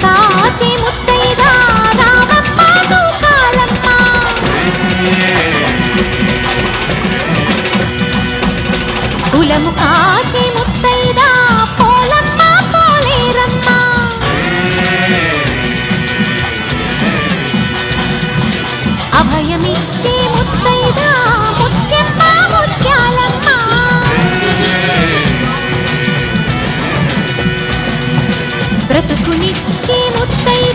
కాచి ముత్తైదా రామమ్మ నూకాలమ్మ. కులము కాచి ముత్తైదా పోలమ్మ పోలేరమ్మ. అభయమిచ్చే ముత్తైదా ముత్యమ్మ ముత్యాలమ్మ. బ్రతుకునిచ్చే ముత్తైదా